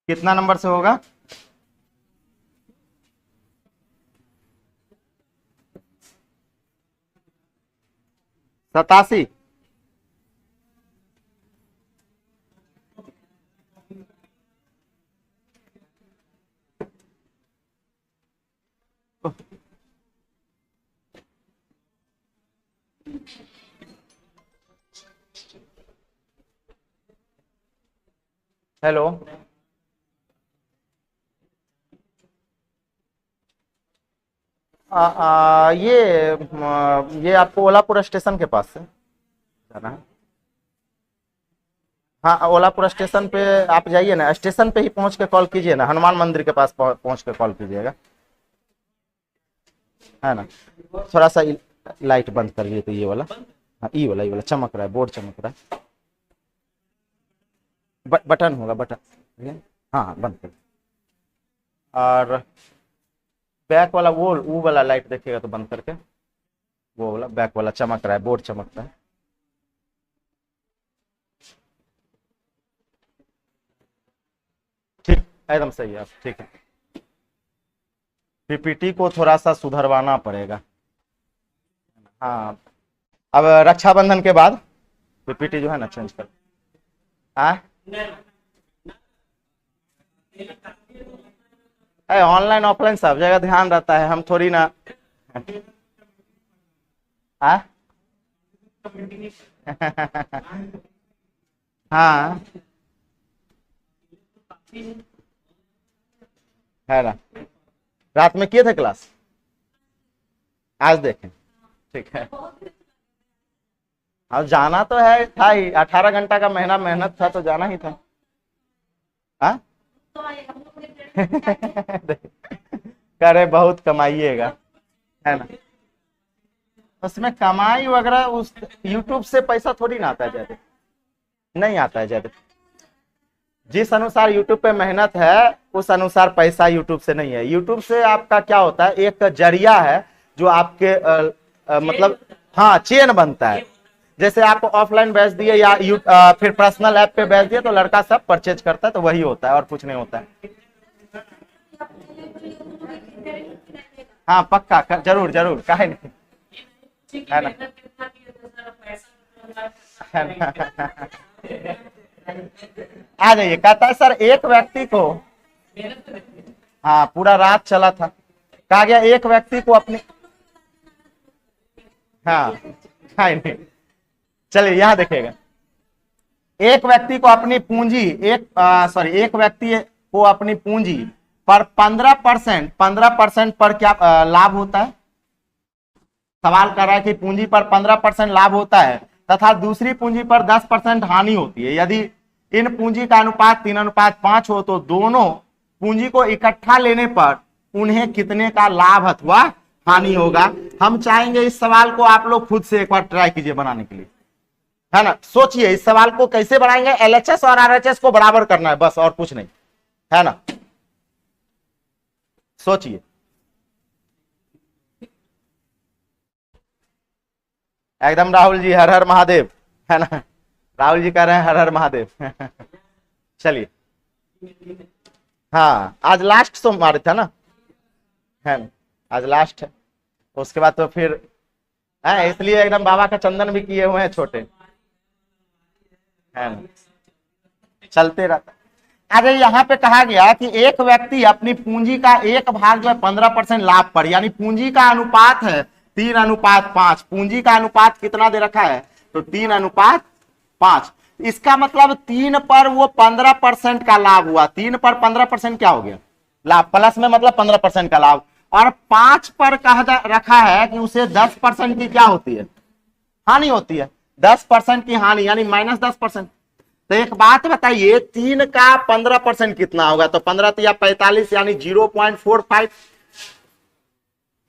कितना नंबर से होगा? 87। हेलो, ये आपको ओलापुर स्टेशन के पास से जाना है। हाँ, ओलापुर स्टेशन पे आप जाइए ना, स्टेशन पे ही पहुंच के कॉल कीजिए ना, हनुमान मंदिर के पास पहुंच के कॉल कीजिएगा, है ना। थोड़ा सा लाइट बंद करिए, तो ये वाला, हाँ ये वाला चमक रहा है, बोर्ड चमक रहा है। बटन होगा, बटन, हाँ हाँ बंद कर। और बैक वाला वो वाला लाइट देखिएगा तो बंद करके, वो वाला बैक वाला चमक रहा है, बोर्ड चमक रहा है। ठीक, एकदम सही है, आप ठीक है। पीपीटी को थोड़ा सा सुधरवाना पड़ेगा। हाँ, अब रक्षाबंधन के बाद पीपीटी जो है ना चेंज कर। ऑनलाइन ऑफलाइन सब जगह ध्यान रहता है, हम थोड़ी ना। हाँ है ना, रात में किए थे क्लास, आज देखें, ठीक है। अब जाना तो है, था ही 18 घंटा का महीना मेहनत था, तो जाना ही था। करे बहुत कमाइएगा, है ना। उसमें कमाई वगैरह उस यूट्यूब से पैसा थोड़ी ना आता है ज्यादा, नहीं आता है ज्यादा। जिस अनुसार यूट्यूब पे मेहनत है उस अनुसार पैसा यूट्यूब से नहीं है। यूट्यूब से आपका क्या होता है, एक जरिया है जो आपके मतलब हाँ चेन बनता है। जैसे आप ऑफलाइन बेच दिए या फिर पर्सनल ऐप पे बेच दिए तो लड़का सब परचेज करता है, तो वही होता है और कुछ नहीं होता है। हाँ पक्का, जरूर जरूर, काहे नहीं, है ना, आ जाइए। कहता है सर एक व्यक्ति को, हाँ पूरा रात चला था, कहा गया एक व्यक्ति को अपनी, हाँ नहीं, चलिए यहाँ देखेगा, एक व्यक्ति को अपनी पूंजी एक व्यक्ति को अपनी पूंजी पर 15% पर क्या लाभ होता है। सवाल कर रहा है कि पूंजी पर 15% लाभ होता है तथा दूसरी पूंजी पर 10% हानि होती है। यदि इन पूंजी का अनुपात 3:5 हो तो दोनों पूंजी को इकट्ठा लेने पर उन्हें कितने का लाभ अथवा हानि होगा। हम चाहेंगे इस सवाल को आप लोग खुद से एक बार ट्राई कीजिए बनाने के लिए, है ना। सोचिए इस सवाल को कैसे बनाएंगे, एलएचएस और आरएचएस को बराबर करना है बस, और कुछ नहीं, है ना। सोचिए, एकदम राहुल जी हर हर महादेव, है ना। राहुल जी कह रहे हैं हर हर महादेव। चलिए, हाँ आज लास्ट सोमवार था ना, है ना, आज लास्ट है। उसके बाद तो फिर है, इसलिए एकदम बाबा का चंदन भी किए हुए हैं छोटे, है ना, चलते रहता। अरे यहाँ पे कहा गया कि एक व्यक्ति अपनी पूंजी का एक भाग जो है 15% लाभ पर, यानी पूंजी का अनुपात है 3:5। पूंजी का अनुपात कितना दे रखा है, तो 3:5। इसका मतलब 3 पर वो 15% का लाभ हुआ। 3 पर 15% क्या हो गया, लाभ, प्लस में मतलब 15% का लाभ, और 5 पर रखा है कि उसे 10% की क्या होती है, हानि होती है, 10% की हानि, यानी -10%। तो एक बात बताइए, 3 का 15% कितना होगा, तो 15 या 45 यानी 0.45।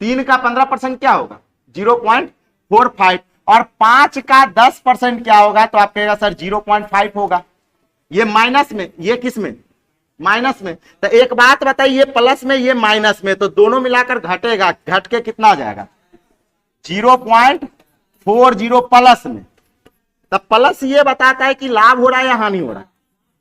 3 का 15% क्या होगा, 0.45, और 5 का 10% क्या होगा, तो आप कहेगा सर 0.5 होगा। ये माइनस में, ये किस में, माइनस में। तो एक बात बताइए, ये प्लस में ये माइनस में, तो दोनों मिलाकर घटेगा, घट के कितना आ जाएगा, 0.40 प्लस में। तो प्लस ये बताता है कि लाभ हो रहा है या हानि हो रहा है,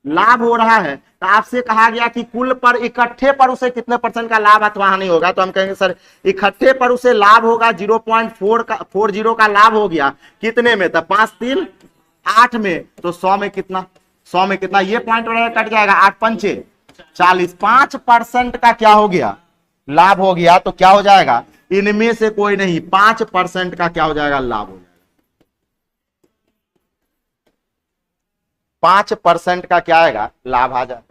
लाभ हो रहा है। तो आपसे कहा गया कि कुल पर इकट्ठे पर उसे कितने % का लाभ अथवा हानि होगा, तो हम कहेंगे सर इकट्ठे पर उसे लाभ होगा 0.40 का लाभ हो गया, कितने में, तो 5 3 8 में, तो 100 में कितना, 100 में कितना, ये पॉइंट कट जाएगा, 8 5 40, 5% का क्या हो गया, लाभ हो गया। तो क्या हो जाएगा, इनमें से कोई नहीं, 5% का क्या हो जाएगा, लाभ हो जाएगा। 5% का क्या आएगा, लाभ आ जाएगा।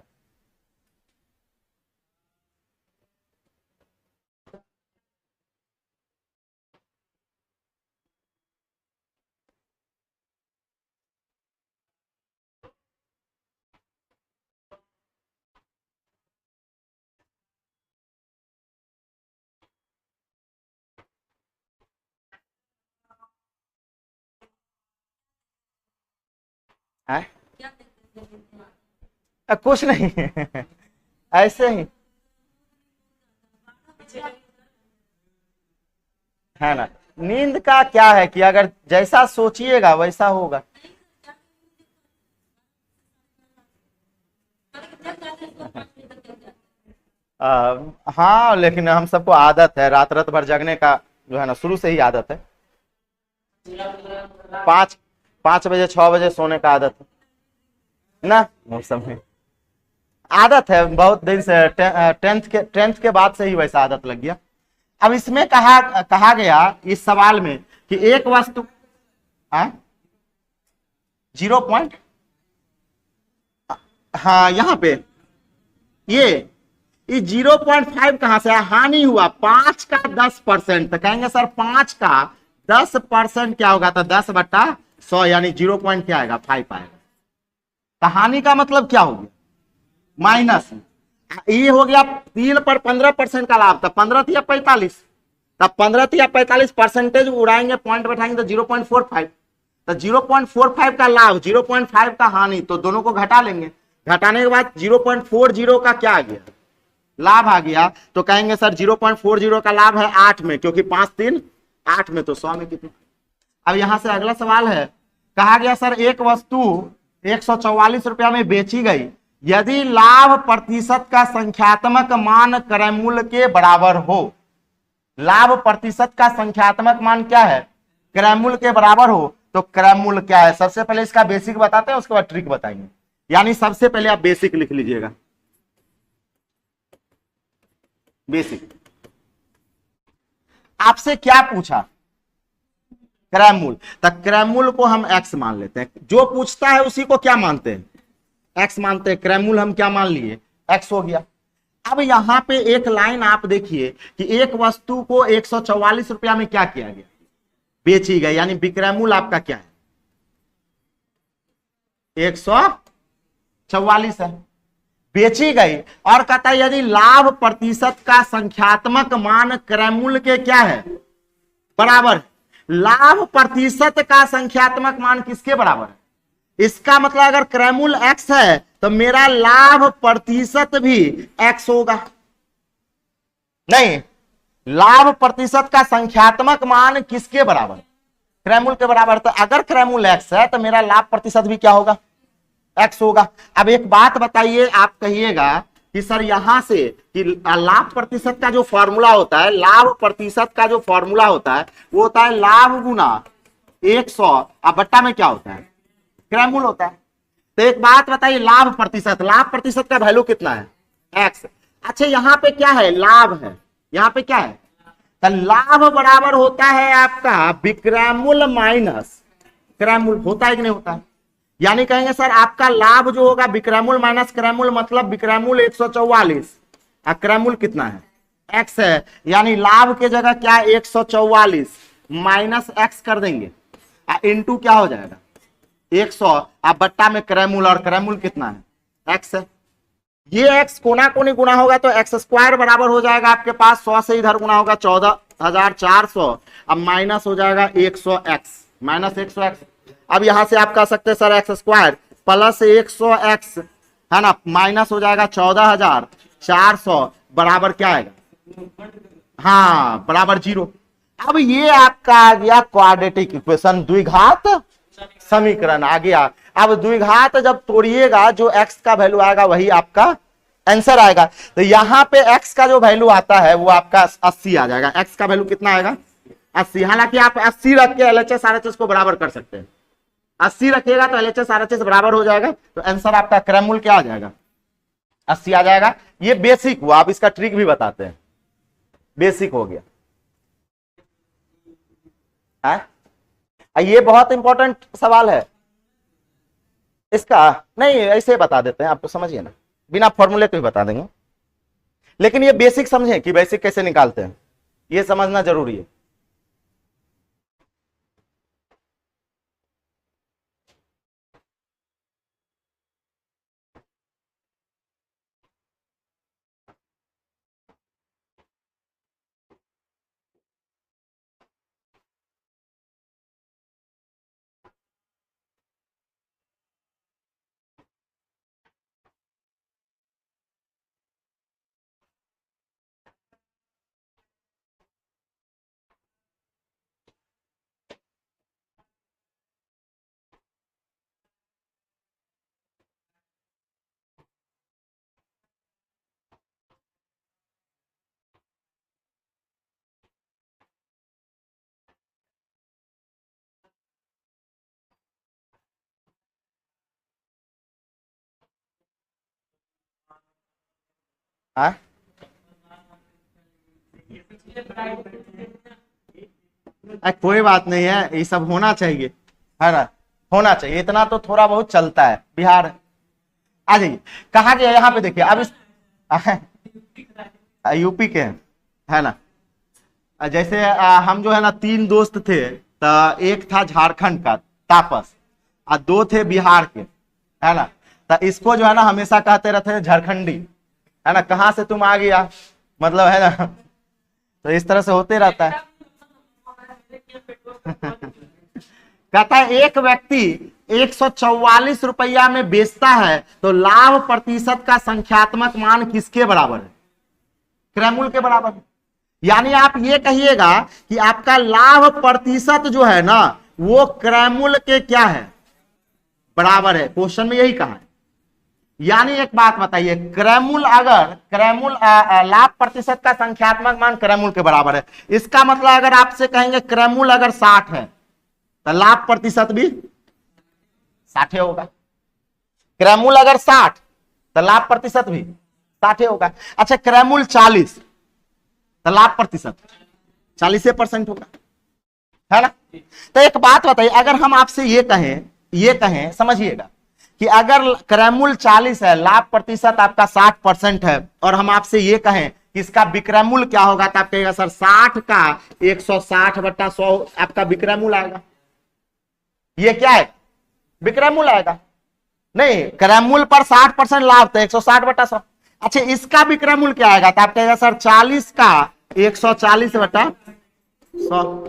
कुछ नहीं ऐसे ही है ना। नींद का क्या है कि अगर जैसा सोचिएगा वैसा होगा। हाँ, लेकिन हम सबको आदत है रात रात भर जगने का, जो है ना, शुरू से ही आदत है। 5 बजे 6 बजे सोने का आदत है ना, मौसम में आदत है बहुत दिन से, 10th के बाद से ही वैसा आदत लग गया। अब इसमें कहा गया इस सवाल में कि एक वस्तु 0 पॉइंट, हाँ यहाँ पे ये 0.5 कहां से है, हानि हुआ, 5 का 10%, तो कहेंगे सर 5 का 10% क्या होगा, तो 10/100 यानी 0 पॉइंट क्या आएगा, 5 आएगा। तो हानि का मतलब क्या हो गया, माइनस। ये हो गया 3 पर 15% का लाभ, तो 15 या 45, तब 15 या 45% उड़ाएंगे, पॉइंट बैठाएंगे तो 0.45, तो 0.45 का लाभ, 0.5 का हानि, तो दोनों को घटा लेंगे, घटाने के बाद 0.40 का क्या आ गया, लाभ आ गया। तो कहेंगे सर 0.40 का लाभ है 8 में, क्योंकि 5 3 8 में, तो 100 में कितना। अब यहां से अगला सवाल है, कहा गया सर एक वस्तु 144 रुपया में बेची गई, यदि लाभ प्रतिशत का संख्यात्मक मान क्रय मूल्य के बराबर हो। लाभ प्रतिशत का संख्यात्मक मान क्या है, क्रय मूल्य के बराबर हो, तो क्रय मूल्य क्या है। सबसे पहले इसका बेसिक बताते हैं, उसके बाद ट्रिक बताएंगे। यानी सबसे पहले आप बेसिक लिख लीजिएगा, बेसिक। आपसे क्या पूछा, क्रय मूल्य, तो क्रय मूल्य को हम x मान लेते हैं, जो पूछता है उसी को क्या मानते हैं, x मानते हैं। क्रय मूल्य हम क्या मान लिए, x हो गया। अब यहां पे एक लाइन आप देखिए कि एक वस्तु को 144 रुपया में क्या किया गया, बेची गई, यानी विक्रय मूल्य आपका क्या है, 144 है, बेची गई। और कहता है यदि लाभ प्रतिशत का संख्यात्मक मान क्रय मूल्य के क्या है, बराबर। लाभ प्रतिशत का संख्यात्मक मान किसके बराबर है, इसका मतलब अगर क्रय मूल्य x है तो मेरा लाभ प्रतिशत भी x होगा। नहीं, लाभ प्रतिशत का संख्यात्मक मान किसके बराबर, क्रय मूल्य के बराबर। तो अगर क्रय मूल्य x है तो मेरा लाभ प्रतिशत भी क्या होगा, x होगा। अब एक बात बताइए, आप कहिएगा कि सर यहां से कि लाभ प्रतिशत का जो फॉर्मूला होता है, लाभ प्रतिशत का जो फॉर्मूला होता है वो होता है लाभ गुना 100 अब बट्टा में क्या होता है, क्रय मूल्य होता है। तो एक बात बताइए, लाभ प्रतिशत का वैल्यू कितना है, x। अच्छा यहां पे क्या है, लाभ है, यहां पे क्या है, तो लाभ बराबर होता है आपका विक्रय मूल्य माइनस क्रय मूल्य, होता है कि नहीं होता है। यानी कहेंगे सर आपका लाभ जो होगा विक्रय मूल्य माइनस क्रय मूल्य, मतलब विक्रय मूल्य 144 क्रयमूल्य कितना है, x है, यानी लाभ के जगह क्या 144 माइनस x कर देंगे, इंटू क्या हो जाएगा 100, अब बट्टा में क्रयमूल्य, और क्रयमूल्य कितना है x है। ये x कोना कोनी गुना होगा तो x स्क्वायर बराबर हो जाएगा आपके पास 100 से इधर गुना होगा 14,400, अब माइनस हो जाएगा 100x, माइनस 100x। अब यहां से आप कह सकते हैं sir x square plus 100x है ना, माइनस हो जाएगा 14,400 बराबर क्या आएगा, हाँ बराबर 0। अब ये आपका आ गया क्वाड्रेटिक इक्वेशन, द्विघात समीकरण आ गया। अब द्विघात जब तोड़िएगा जो x का वैल्यू आएगा वही आपका आंसर आएगा। तो यहां पे x का जो वैल्यू आता है वो आपका 80 आ जाएगा। x का वैल्यू कितना आएगा 80। हालांकि आप 80 रख के LHS RHS को बराबर कर सकते हैं, 80 रखिएगा तो LHS RHS बराबर हो जाएगा, तो आंसर आपका क्रयमूल्य क्या आ जाएगा 80 आ जाएगा। ये बेसिक हुआ, आप इसका ट्रिक भी बताते हैं, बेसिक हो गया है? ये बहुत इंपॉर्टेंट सवाल है इसका, नहीं ऐसे बता देते हैं, आपको समझिए ना, बिना फॉर्मूले के भी बता देंगे, लेकिन ये बेसिक समझें कि बेसिक कैसे निकालते हैं, ये समझना जरूरी है। कोई बात नहीं है, ये सब होना चाहिए, है ना, होना चाहिए, इतना तो थोड़ा बहुत चलता है। बिहार आ जाइए, कहा गया यहाँ पे देखिए, अब इस यूपी के है ना, जैसे हम जो है ना 3 दोस्त थे, तो एक था झारखंड का तापस और 2 थे बिहार के, है ना, तो इसको जो है ना हमेशा कहते रहते हैं झारखंडी, है ना, कहाँ से तुम आ गया, मतलब है ना, तो इस तरह से होते रहता है। कहता है एक व्यक्ति 144 रुपया में बेचता है तो लाभ प्रतिशत का संख्यात्मक मान किसके बराबर है, क्रयमूल्य के बराबर है। यानी आप ये कहिएगा कि आपका लाभ प्रतिशत जो है ना वो क्रयमूल्य के क्या है, बराबर है, क्वेश्चन में यही कहा है। यानी एक बात बताइए, क्रयमूल्य लाभ प्रतिशत का संख्यात्मक मान क्रयमूल्य के बराबर है, इसका मतलब अगर आपसे कहेंगे क्रयमूल्य अगर 60 है तो लाभ प्रतिशत भी 60 होगा, क्रयमूल्य अगर 60 तो लाभ प्रतिशत भी 60 होगा। अच्छा क्रयमूल्य 40 तो लाभ प्रतिशत 40% होगा, है ना। तो एक बात बताइए, अगर हम आपसे ये कहें समझिएगा कि अगर क्रयमूल्य 40 है, लाभ प्रतिशत आपका 60% है, और हम आपसे ये कहें कि इसका विक्रय मूल्य क्या होगा, तो आप कहेगा सर 60 का 160/100 आपका विक्रय मूल्य आएगा। ये क्या है, विक्रय मूल्य आएगा, नहीं क्रय मूल्य पर 60% लाभ तो 160/100। अच्छा इसका विक्रय मूल्य क्या आएगा, तो आप कहेगा सर 40 का 140/100,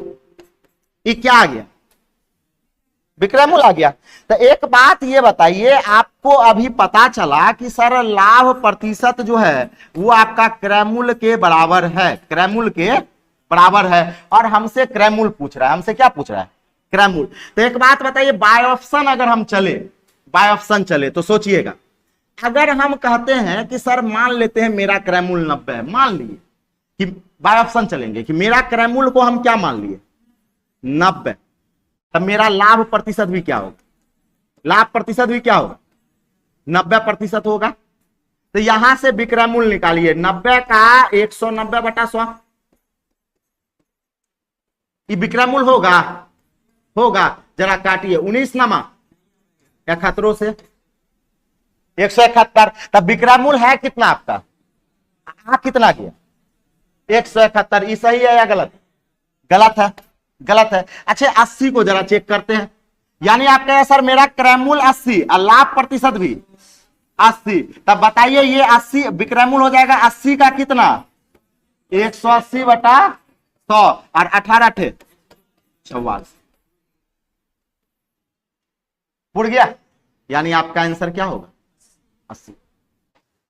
ये क्या आ गया, विक्रय मूल्य आ गया। तो एक बात ये बताइए, आपको अभी पता चला कि सर लाभ प्रतिशत जो है वो आपका क्रय मूल्य के बराबर है, क्रय मूल्य के बराबर है, और हमसे क्रय मूल्य पूछ रहा है, हमसे क्या पूछ रहा है, क्रय मूल्य। तो एक बात बताइए, बाय ऑप्शन अगर हम चले, बाय ऑप्शन चले तो सोचिएगा, अगर हम कहते हैं कि सर मान लेते हैं मेरा क्रय मूल्य 90 है, मान लिए कि बाय ऑप्शन चलेंगे कि मेरा क्रय मूल्य को हम क्या मान लिए 90, तब मेरा लाभ प्रतिशत भी क्या होगा, लाभ प्रतिशत भी क्या होगा 90% होगा। तो यहां से विक्रय मूल्य निकालिए, 90 का 190/100, ये विक्रय मूल्य होगा, जरा काटिए 19 नमा 71 से 171, तब विक्रय मूल्य है कितना आपका, आ कितना किया 171, ये सही है या गलत? गलत है, गलत है। अच्छा 80 को जरा चेक करते हैं, यानी आप कहें सर मेरा क्रैमूल 80 और लाभ प्रतिशत भी 80, तब बताइए ये 80 विक्रैमूल हो जाएगा 80 का कितना 180/100 और 18 थे 44 उड़ गया, यानी आपका आंसर क्या होगा 80,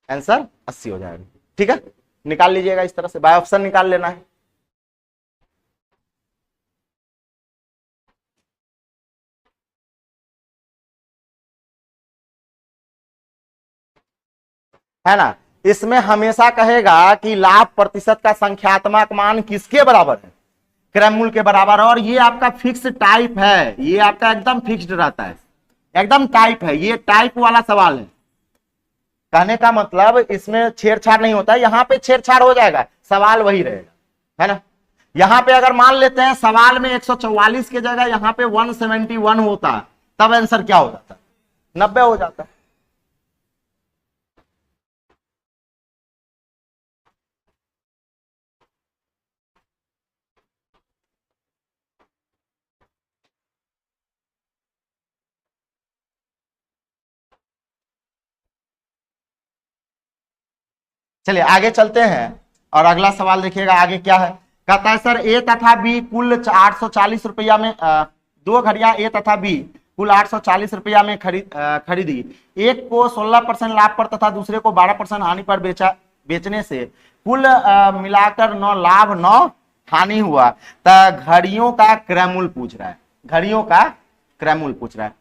आंसर 80 हो जाएगा। ठीक है, निकाल लीजिएगा इस तरह से, बाय ऑप्शन निकाल लेना है। है ना, इसमें हमेशा कहेगा कि लाभ प्रतिशत का संख्यात्मक मान किसके बराबर है, क्रैमूल के बराबर। और ये आपका फिक्स टाइप है, ये आपका एकदम फिक्स्ड रहता है, एकदम टाइप है, ये टाइप वाला सवाल है। कहने का मतलब इसमें छेड़छाड़ नहीं होता है, यहां पे छेड़छाड़ हो जाएगा, सवाल वही रहेगा, है ना। यहां पे अगर मान लेते हैं सवाल में 144 के जगह यहां पे 171 होता, तब आंसर क्या हो जाता 90 हो जाता। चलिए आगे चलते हैं और अगला सवाल देखिएगा आगे क्या है। कहता है सर ए तथा बी कुल 840 रुपया में दो घड़ियां ए तथा बी कुल 840 रुपया में खरीदी। एक को 16% लाभ पर तथा दूसरे को 12% हानि पर बेचने से कुल मिलाकर 9 लाभ 9 हानि हुआ। तो घड़ियों का क्रयमूल्य पूछ रहा है, घड़ियों का क्रयमूल्य पूछ रहा है।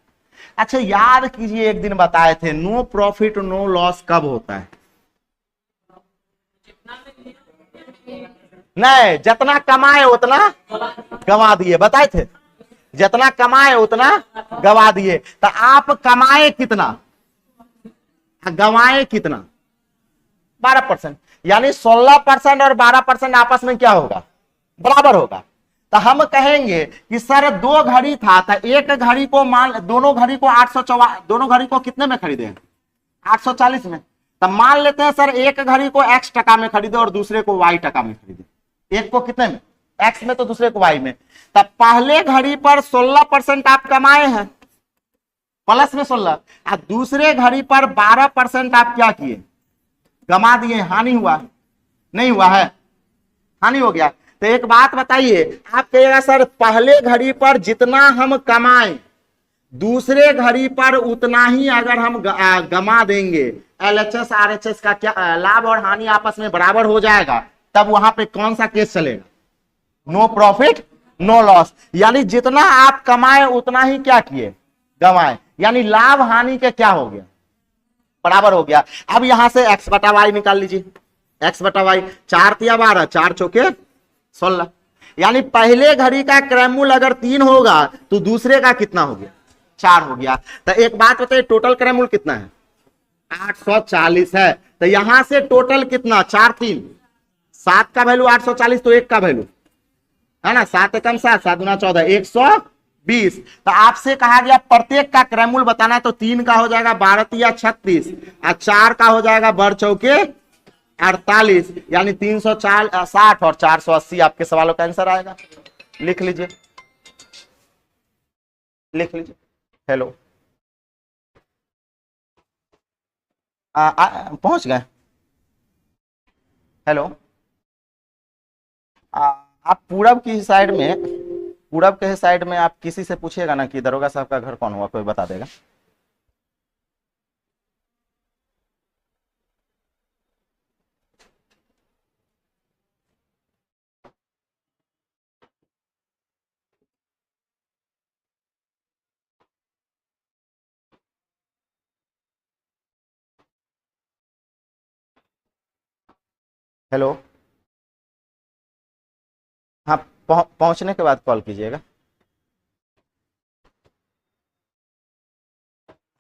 अच्छा याद कीजिए एक दिन बताए थे नो प्रॉफिट नो लॉस कब होता है? नहीं, जितना कमाए उतना गवा दिए, बताए थे जितना कमाए उतना गवा दिए। तो आप कमाए कितना गवाए कितना 12%, यानी 16% और 12% आपस में क्या होगा बराबर होगा। तो हम कहेंगे कि सर दो घड़ी था, तो एक घड़ी को मान दोनों घड़ी को 844 दोनों घड़ी को कितने में खरीदे 840 में। तब मान लेते हैं सर एक घड़ी को x टका में खरीदे और दूसरे को y टका में खरीदे, एक को कितने में x में तो दूसरे को y में। तब पहले घड़ी पर 16% आप कमाए हैं प्लस में 16, और दूसरे घड़ी पर 12% आप क्या किए गमा दिए, हानि हुआ नहीं हुआ है, हानि हो गया। तो एक बात बताइए, आप कहिएगा सर पहले घड़ी पर जितना हम कमाए दूसरे घड़ी पर उतना ही अगर हम गमा देंगे, एलएचएस आरएचएस का क्या लाभ और हानि आपस में बराबर हो जाएगा, तब वहां पे कौन सा केस चलेगा नो प्रॉफिट नो लॉस। यानी जितना आप कमाए उतना ही क्या किए गमाए, यानी लाभ हानि के क्या हो गया बराबर हो गया। अब यहां से x बटा वाई निकाल लीजिए, x बटा वाई 4 तिया 12 4 चौके 16, यानी पहले घड़ी का क्रयमूल्य अगर 3 होगा तो दूसरे का कितना हो गया 4 हो गया। तो एक बात बताइए टोटल क्रयमूल्य कितना है 840 है। तो यहां से टोटल कितना 4 3 7 का वैल्यू 840, तो एक का वैल्यू है ना 7 एकम 7 7 दूना 14 120। तो आपसे कहा गया प्रत्येक का क्रयमूल्य बताना है, तो 3 का हो जाएगा 12 तिया 36 और 4 का हो जाएगा बढ़ चौके 48, यानी 360 और 480 आपके सवालों का आंसर आएगा। लिख लीजिए लिख लीजिए। हेलो पहुंच गए? हेलो आप पूरब की साइड में, पूरब के साइड में आप किसी से पूछिएगा ना कि दरोगा साहब का घर कौन हुआ, कोई बता देगा। हेलो हाँ, पहुंचने के बाद कॉल कीजिएगा।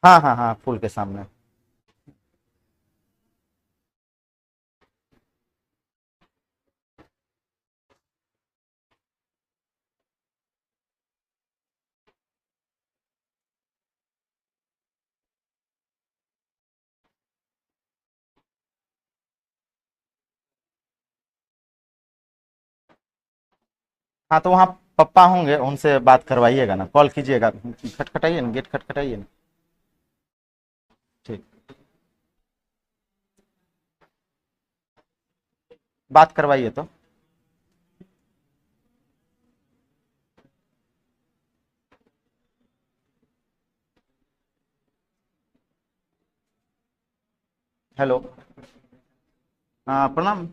हाँ हाँ हाँ, पुल के सामने। हाँ तो वहाँ पप्पा होंगे, उनसे बात करवाइएगा ना, कॉल कीजिएगा, खटखटाइए ना, गेट खटखटाइए ना। ठीक, बात करवाइए तो। हेलो। हाँ प्रणाम।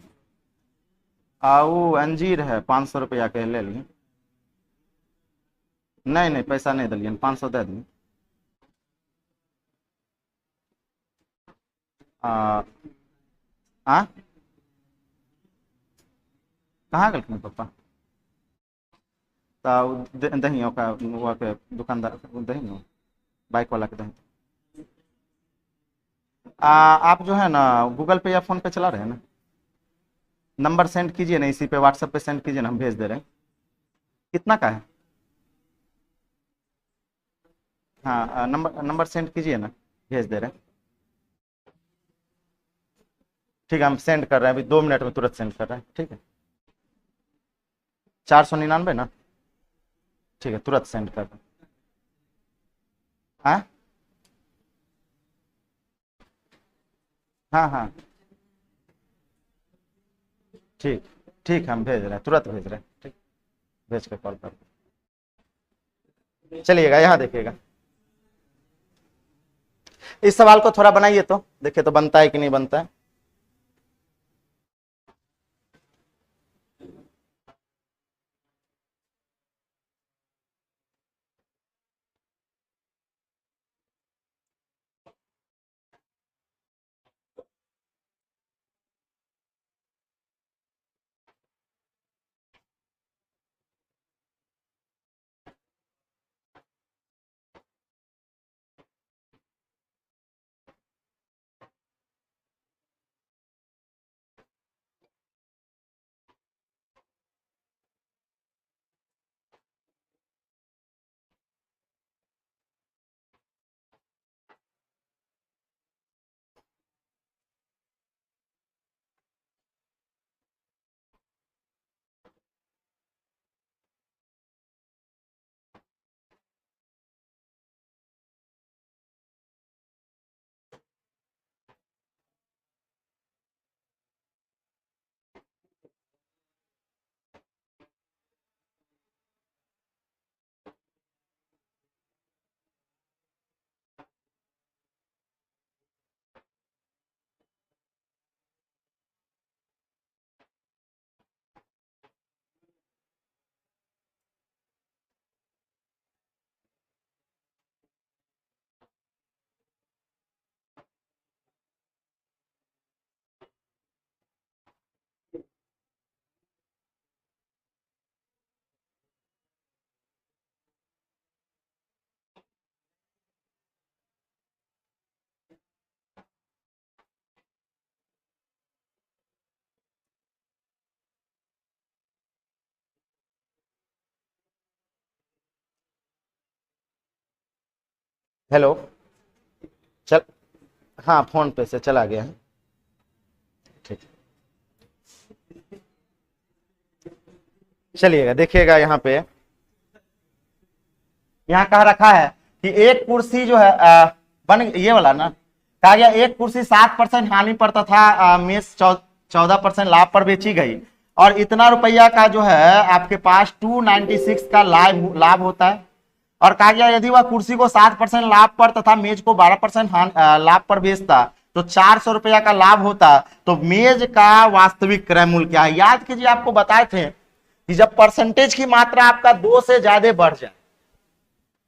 वो अंजीर है, 500 रुपया के ले लिए। नहीं नहीं, पैसा नहीं दिलियन, 500 दे दिए। आ, आ? कहाँ गलखिन पप्पा? दही ओका वहाँ के दुकानदार दही न, बाइक वाला के दही। आप जो है ना गूगल पे या फोन पे चला रहे हैं ना? नंबर सेंड कीजिए ना, इसी पे व्हाट्सएप पे सेंड कीजिए ना, हम भेज दे रहे हैं। कितना का है? हाँ नंबर नंबर सेंड कीजिए ना, भेज दे रहे हैं। ठीक है, हम सेंड कर रहे हैं, अभी 2 मिनट में तुरंत सेंड कर रहे हैं, ठीक है। 499 ना? ठीक है, तुरंत सेंड कर रहे हैं। हाँ हाँ हाँ, ठीक। ठीक है, हम भेज रहे हैं, तुरंत भेज रहे हैं, ठीक। भेज के कॉल कर, चलिएगा यहाँ देखिएगा। इस सवाल को थोड़ा बनाइए तो देखिए तो बनता है कि नहीं बनता है। हेलो। चल, हाँ फोन पे से चला गया है, ठीक। चलिएगा देखिएगा यहाँ पे, यहाँ कहा रखा है कि एक कुर्सी जो है बन ये वाला ना, कहा गया एक कुर्सी 7% हानि पर तथा मेज 14% लाभ पर बेची गई, और इतना रुपया का जो है आपके पास 296 का लाभ लाभ होता है। और कहा गया यदि वह कुर्सी को 7% लाभ पर तथा मेज को 12% लाभ पर बेचता तो 400 रुपया का लाभ होता, तो मेज का वास्तविक क्रय मूल्य क्या है? याद कीजिए, आपको बताए थे कि जब परसेंटेज की मात्रा आपका 2 से ज्यादा बढ़ जाए,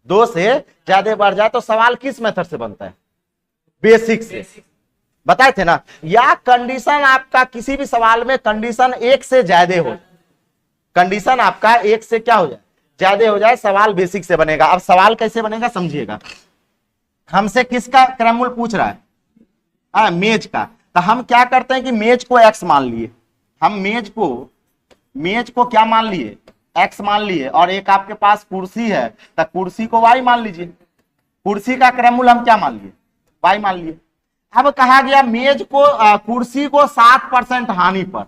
2 से ज्यादा बढ़ जाए तो सवाल किस मेथड से बनता है? बेसिक से। बताए थे ना, या कंडीशन आपका किसी भी सवाल में कंडीशन 1 से ज्यादा हो, कंडीशन आपका 1 से क्या हो जाए, ज्यादा हो जाए, सवाल बेसिक से बनेगा। अब सवाल कैसे बनेगा समझिएगा। हमसे किसका क्रममूल पूछ रहा है? मेज का। तो हम क्या करते हैं कि मेज को एक्स मान लिए, हम मेज को क्या मान लिए? एक्स मान लिए, और एक आपके पास कुर्सी है तो कुर्सी को वाई मान लीजिए, कुर्सी का क्रममूल हम क्या मान लिए? वाई मान लिए। अब कहा गया मेज को कुर्सी को 7% हानि पर,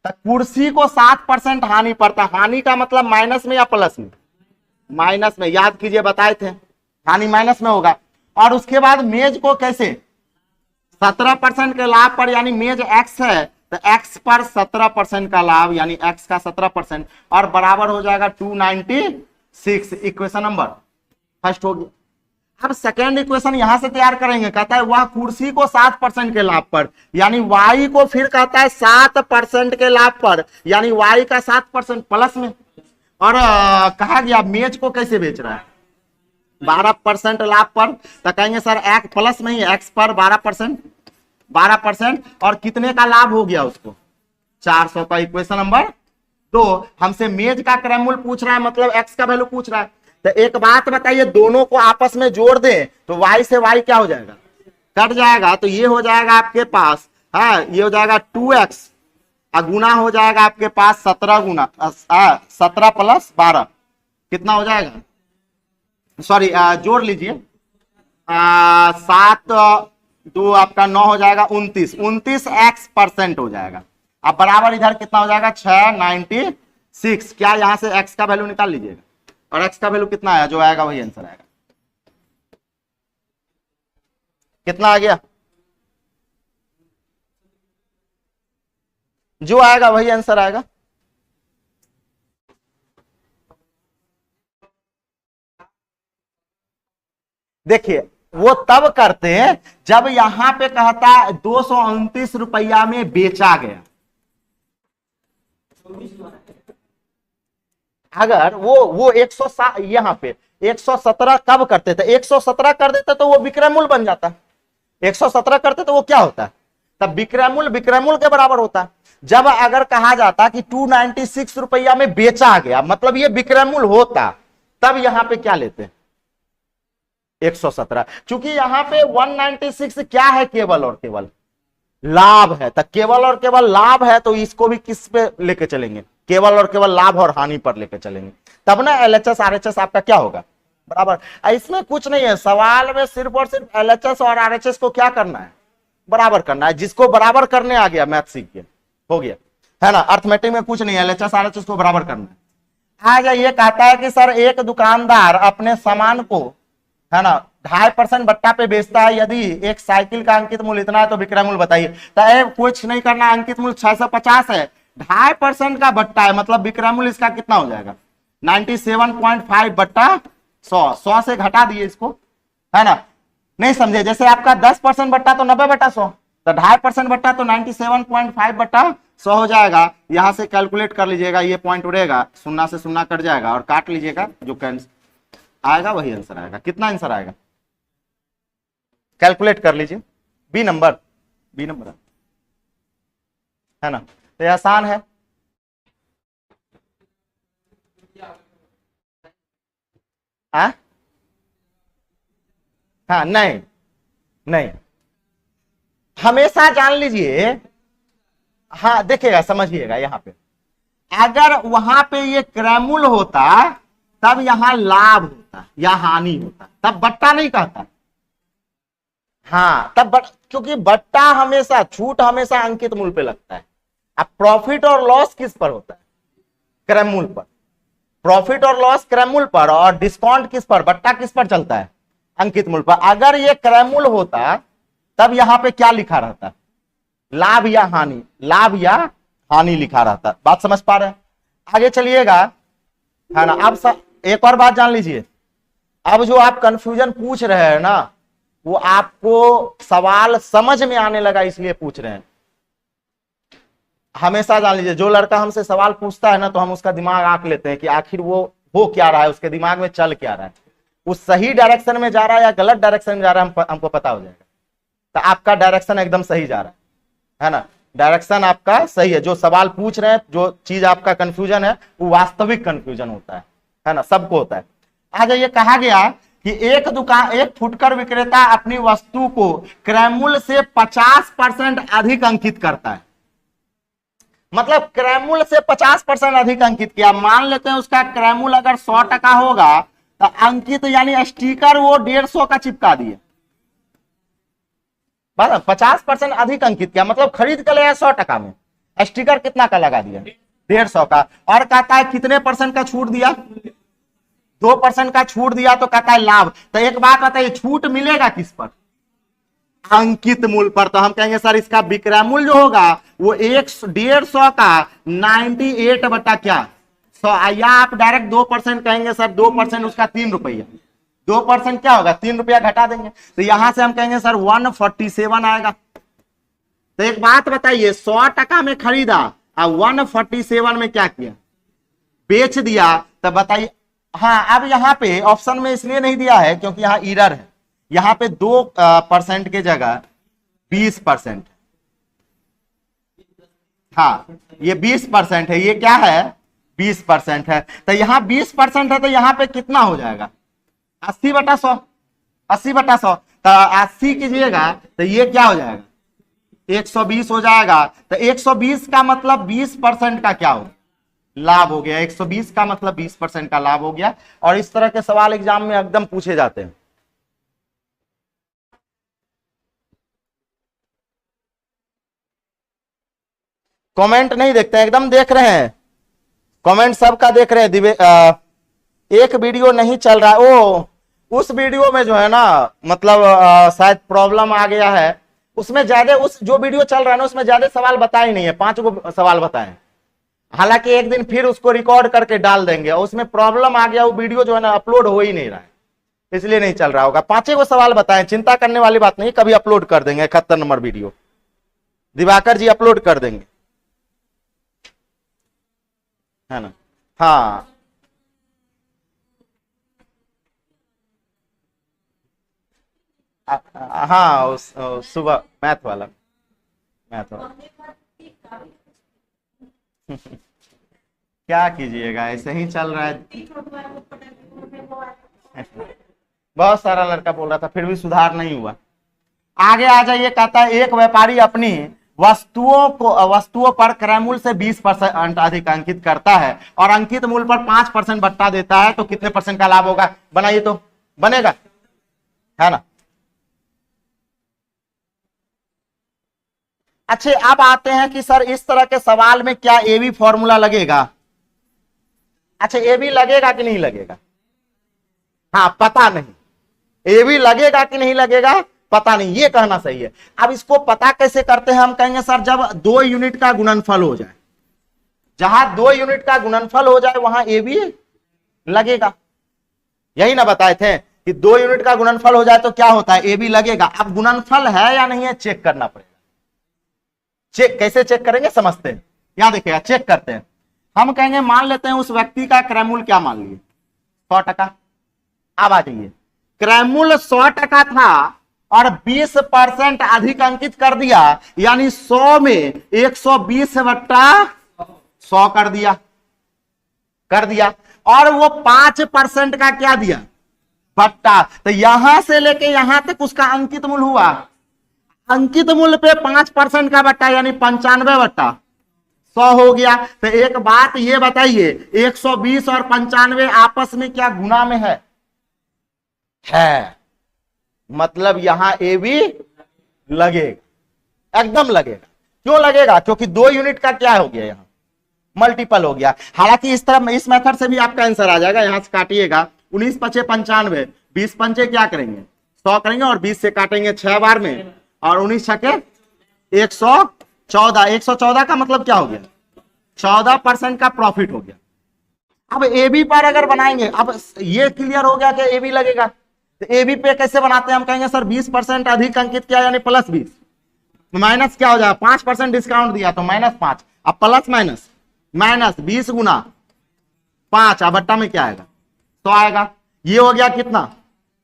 तो कुर्सी को 7% हानि पड़ता। हानि का मतलब माइनस में या प्लस में? माइनस में। याद कीजिए, बताए थे हानि माइनस में होगा। और उसके बाद मेज को कैसे 17% के लाभ पर, यानी मेज एक्स है तो एक्स पर 17% का लाभ, यानी एक्स का 17%, और बराबर हो जाएगा 296। इक्वेशन नंबर फर्स्ट होगी। अब सेकेंड इक्वेशन यहां से तैयार करेंगे। कहता है वह कुर्सी को 7% के लाभ पर, यानी वाई को फिर कहता है 7% के लाभ पर, यानी वाई का 7% प्लस में। और कहा गया मेज को कैसे बेच रहा है 12% लाभ पर, तो कहेंगे सर एक्स प्लस में ही, एक्स पर 12%, और कितने का लाभ हो गया उसको 400 का। इक्वेशन नंबर 2 हमसे मेज का क्रयमूल्य पूछ रहा है, मतलब एक्स का वैल्यू पूछ रहा है। तो एक बात बताइए, दोनों को आपस में जोड़ दें तो y से y क्या हो जाएगा? कट जाएगा। तो ये हो जाएगा आपके पास, हाँ ये हो जाएगा 2x, गुना हो जाएगा आपके पास 17 गुना 17 प्लस 12 कितना हो जाएगा? सॉरी जोड़ लीजिए, 7 2 आपका 9 हो जाएगा 29 x% हो जाएगा। अब बराबर इधर कितना हो जाएगा 696। क्या यहां से x का वैल्यू निकाल लीजिएगा, और x का वैल्यू कितना आया, जो आएगा वही आंसर आएगा। कितना आ गया? जो आएगा वही आंसर आएगा। देखिए वो तब करते हैं जब यहां पे कहता है 229 रुपया में बेचा गया। अगर वो 107 यहां पे 117 कब करते थे, 117 कर देते तो वो विक्रय मूल्य बन जाता। 117 करते तो वो क्या होता? तब विक्रय मूल्य के बराबर होता। जब अगर कहा जाता कि 296 रुपया में बेचा गया, मतलब ये विक्रय मूल्य होता, तब यहां पे क्या लेते 117। चूंकि यहां पे 196 क्या है, केवल और केवल लाभ है। तो केवल और केवल लाभ है, तो इसको भी किस पे लेके चलेंगे? केवल और केवल लाभ और हानि पर लेके चलेंगे, तब ना एलएचएस आरएचएस आपका क्या होगा, बराबर। इसमें कुछ नहीं है, सवाल में सिर्फ और सिर्फ एलएचएस और आरएचएस को क्या करना है, बराबर करना है। जिसको बराबर करने आ गया मैथ सीख के हो गया, है ना। अर्थमेटिक में कुछ नहीं है, एलएचएस आरएचएस को बराबर करना है। आज ये कहता है कि सर एक दुकानदार अपने सामान को, है ना, 2.5% बट्टा पे बेचता है। यदि एक साइकिल का अंकित मूल्य इतना है तो विक्रय मूल्य बताइए। तो कुछ नहीं करना, अंकित मूल्य 650 है, 2.5% का बट्टा है, मतलब विक्रय मूल्य इसका कितना हो जाएगा 97.5 बट्टा 100 से घटा दिए इसको, है ना। नहीं समझे, जैसे आपका 10% बट्टा तो 90 बट्टा 100, तो 2.5% बट्टा तो 97.5 बट्टा 100 हो जाएगा। यहां से कैलकुलेट कर लीजिएगा, ये पॉइंट उड़ेगा, 0 से 0 कट जाएगा और काट लीजिएगा, जो आएगा वही आंसर आएगा। कितना आंसर आएगा कैलकुलेट कर लीजिए। बी नंबर है ना, तो ये आसान है। हाँ नहीं हमेशा जान लीजिए। हाँ देखिएगा, समझिएगा, यहां पे अगर वहां पे ये क्रय मूल्य होता तब यहां लाभ होता या हानि होता, तब बट्टा नहीं कहता। हाँ तब क्योंकि बट्टा हमेशा, छूट हमेशा अंकित मूल्य पे लगता है। अब प्रॉफिट और लॉस किस पर होता है, क्रय मूल्य पर। प्रॉफिट और लॉस क्रय मूल्य पर, और डिस्काउंट किस पर, बट्टा किस पर चलता है, अंकित मूल्य पर। अगर ये क्रय मूल्य होता तब यहां पे क्या लिखा रहता, लाभ या हानि, लाभ या हानि लिखा रहता। बात समझ पा रहे हैं? आगे चलिएगा, है ना। अब एक और बात जान लीजिए, अब जो आप कंफ्यूजन पूछ रहे हैं ना, वो आपको सवाल समझ में आने लगा इसलिए पूछ रहे हैं। हमेशा जान लीजिए, जो लड़का हमसे सवाल पूछता है ना, तो हम उसका दिमाग आंक लेते हैं कि आखिर वो हो क्या रहा है, उसके दिमाग में चल क्या रहा है, वो सही डायरेक्शन में जा रहा है या गलत डायरेक्शन में जा रहा है, हमको पता हो जाएगा। तो आपका डायरेक्शन एकदम सही जा रहा है ना, डायरेक्शन आपका सही है। जो सवाल पूछ रहे हैं, जो चीज आपका कंफ्यूजन है, वो वास्तविक कंफ्यूजन होता है ना, सबको होता है। आज ये कहा गया कि एक फुटकर विक्रेता अपनी वस्तु को क्रय मूल्य से 50% अधिक अंकित करता है। मतलब क्रय मूल्य से 50% अधिक अंकित किया। मान लेते हैं उसका क्रय मूल्य अगर 100 टका होगा, तो अंकित यानी स्टिकर वो 150 का चिपका दिए, 50% अधिक अंकित किया, मतलब खरीद कर ले 100 टका में, स्टिकर कितना का लगा दिया? 150 का। और कहता है कितने % का छूट दिया? 2% का छूट दिया, तो कहता है लाभ। तो एक बात बताइए, छूट मिलेगा किस पर? अंकित मूल्य पर। तो हम कहेंगे सर इसका विक्रय मूल्य जो होगा वो 150 का 98 बटा क्या 100, या आप डायरेक्ट 2% कहेंगे सर, 2% उसका 3 रुपया, 2% क्या होगा? 3 रुपया घटा देंगे। तो यहां से हम कहेंगे सर 147 आएगा। तो एक बात बताइए, 100 टका में खरीदा और 147 में क्या किया? बेच दिया। तो बताइए, हाँ अब यहां पे ऑप्शन में इसलिए नहीं दिया है क्योंकि यहां एरर है। यहां पे 2% के जगह 20%। हाँ ये 20% है, ये क्या है? 20% है। तो यहां 20% है, तो यहां पे कितना हो जाएगा? 80/100, 80/100। तो 80 कीजिएगा तो ये क्या हो जाएगा? 120 हो जाएगा। तो 120 का मतलब 20% का क्या हो? लाभ हो गया। 120 का मतलब 20% का लाभ हो गया। और इस तरह के सवाल एग्जाम में एकदम पूछे जाते हैं। कमेंट नहीं देखते हैं? एकदम देख रहे हैं, कमेंट सबका देख रहे हैं। एक वीडियो नहीं चल रहा है, ओ उस वीडियो में जो है ना, मतलब शायद प्रॉब्लम आ गया है उसमें। ज्यादा उस जो वीडियो चल रहा है ना उसमें ज्यादा सवाल बताए नहीं है, 5 गो सवाल बताए। हालांकि एक दिन फिर उसको रिकॉर्ड करके डाल देंगे। और उसमें प्रॉब्लम आ गया, वो वीडियो जो है ना अपलोड हो ही नहीं रहा है, इसलिए नहीं चल रहा होगा। 5 गो सवाल बताए, चिंता करने वाली बात नहीं, कभी अपलोड कर देंगे। 71 नंबर वीडियो दिवाकर जी अपलोड कर देंगे, है ना? हाँ हाँ सुबह मैथ वाला, मैथ वाला। क्या कीजिएगा, ऐसे ही चल रहा है। बहुत सारा लड़का बोल रहा था, फिर भी सुधार नहीं हुआ। आगे आ जाइए, कहता है एक व्यापारी अपनी वस्तुओं पर क्रय मूल्य से 20% अधिक अंकित करता है और अंकित मूल्य पर 5% बट्टा देता है, तो कितने % का लाभ होगा? बनाइए तो बनेगा, है ना? अच्छे, अब आते हैं कि सर इस तरह के सवाल में क्या एबी फॉर्मूला लगेगा? अच्छा एबी लगेगा कि नहीं लगेगा? हाँ पता नहीं, एबी लगेगा कि नहीं लगेगा पता नहीं, ये कहना सही है। अब इसको पता कैसे करते हैं? हम कहेंगे सर जब 2 यूनिट का गुणनफल हो जाए, जहां 2 यूनिट का गुणनफल हो जाए वहां एबी लगेगा। यही ना बताए थे कि 2 यूनिट का गुणनफल हो जाए तो क्या होता है? एबी लगेगा। अब गुणनफल है या नहीं है चेक करना पड़ेगा। चेक कैसे चेक करेंगे समझते हैं। यहां देखिएगा, चेक करते हैं। हम कहेंगे मान लेते हैं उस व्यक्ति का क्रय मूल्य क्या मान लिए 100 टका। अब आ जाइए, क्रय मूल्य 100 टका था और 20% अधिक अंकित कर दिया, यानी 100 में 120/100 कर दिया और वो 5% का क्या दिया? बट्टा। तो यहां से लेके यहां तक उसका अंकित मूल्य हुआ, अंकित मूल्य पे 5% का बट्टा यानी 95/100 हो गया। तो एक बात ये बताइए, 120 और 95 आपस में क्या गुना में है? मतलब यहां ए भी लगेगा, एकदम लगेगा। क्यों लगेगा? क्योंकि 2 यूनिट का क्या हो गया? यहां मल्टीपल हो गया। हालांकि इस तरह इस मेथड से भी आपका आंसर आ जाएगा। यहां से काटिएगा, 19 5 95, 20 पंचे क्या करेंगे 100 करेंगे और 20 से काटेंगे 6 बार में, और 19 छके 114। 114 का मतलब क्या हो गया? 14% का प्रॉफिट हो गया। अब एबी पर अगर बनाएंगे, अब ये क्लियर हो गया कि एबी लगेगा। तो एबी पे कैसे बनाते हैं? हम कहेंगे सर 20% अधिक अंकित किया यानी +20, माइनस क्या हो जाएगा? 5% डिस्काउंट दिया तो -5। अब प्लस माइनस माइनस 20 गुना 5, अब बट्टा में क्या आएगा? 100 आएगा। ये हो गया कितना?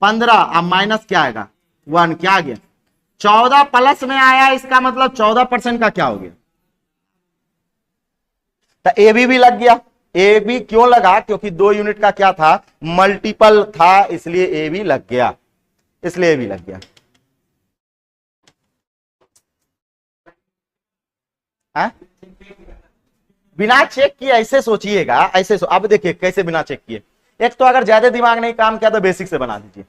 15। अब माइनस क्या आएगा? 1। क्या आ गया? 14 प्लस में आया, इसका मतलब 14% का क्या हो गया? तो एबी भी लग गया। ए बी क्यों लगा? क्योंकि 2 यूनिट का क्या था? मल्टीपल था, इसलिए ए बी लग गया, इसलिए ए बी लग गया। है? बिना चेक किए ऐसे सोचिएगा, ऐसे अब देखिए कैसे बिना चेक किए। एक तो अगर ज्यादा दिमाग नहीं काम किया तो बेसिक से बना दीजिए,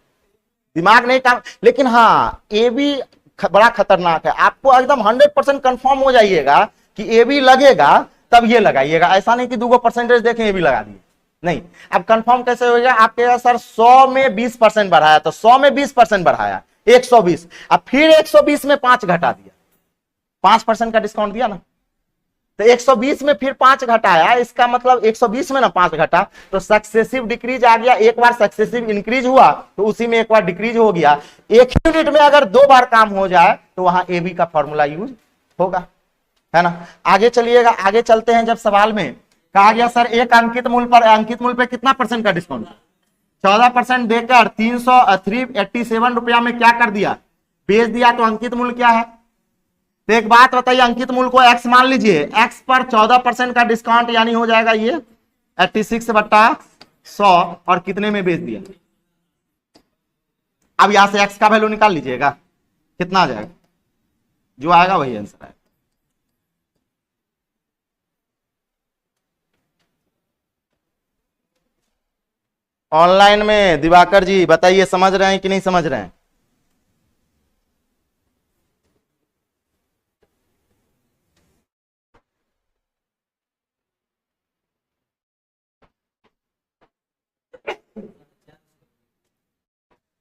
दिमाग नहीं काम। लेकिन हाँ ए बी बड़ा खतरनाक है, आपको एकदम 100% कंफर्म हो जाइएगा कि ए बी लगेगा तब ये लगाइएगा, ऐसा नहीं कि 2 परसेंटेज देखें ये भी लगा दिए, नहीं। अब कंफर्म कैसे होगा, आपके सर 100 में 20% बढ़ाया तो 100 में 20% बढ़ाया 120, अब फिर 120 में 5 घटा दिया, 5% का डिस्काउंट दिया ना, तो 120 में फिर 5 घटाया, इसका मतलब 120 में ना 5 घटा तो सक्सेसिव डिक्रीज आ गया। एक बार सक्सेसिव इंक्रीज हुआ तो उसी में एक बार डिक्रीज हो गया। एक यूनिट में अगर 2 बार काम हो जाए तो वहां ए बी का फॉर्मूला यूज होगा, है ना। आगे चलिएगा, आगे चलते हैं। जब सवाल में कहा गया सर एक अंकित मूल्य पर कितना % का डिस्काउंट, 14% देकर 387 रुपया में क्या कर दिया, बेच दिया, तो अंकित मूल्य क्या है। तो एक बात बताइए, अंकित मूल्य को x मान लीजिए, x पर 14% का डिस्काउंट यानी हो जाएगा ये 86/100 और कितने में बेच दिया। अब यहां से x का वैल्यू निकाल लीजिएगा, कितना आ जाएगा, जो आएगा वही आंसर आएगा। ऑनलाइन में दिवाकर जी बताइए, समझ रहे हैं कि नहीं समझ रहे हैं।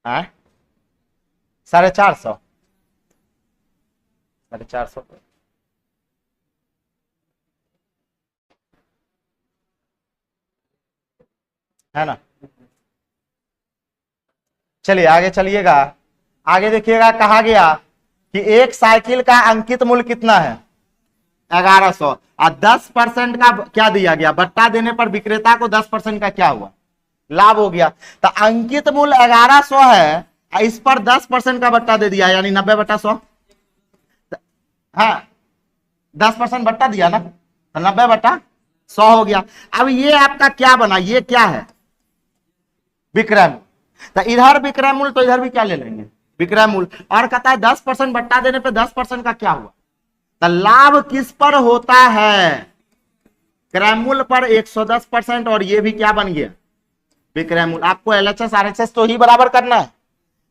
हाँ 450, 450 है ना। चलिए आगे चलिएगा, आगे देखिएगा, कहा गया कि एक साइकिल का अंकित मूल्य कितना है 1100 और 10% का क्या दिया गया, बट्टा देने पर विक्रेता को 10% का क्या हुआ, लाभ हो गया। तो अंकित मूल्य 1100 है, इस पर 10% का बट्टा दे दिया यानी 90/100, हाँ 10% बट्टा दिया ना, तो 90/100 हो गया। अब ये आपका क्या बना, ये क्या है, विक्रय मूल्य। तो इधर विक्रय मूल्य, तो इधर भी क्या ले लेंगे, विक्रय मूल्य। और कहता है 10% बट्टा देने पे 10% का क्या हुआ, तो लाभ किस पर होता है, क्रय मूल्य पर 110%, और ये भी क्या बन गया, विक्रय मूल्य। आपको एलएचएस आरएचएस तो ही बराबर करना है।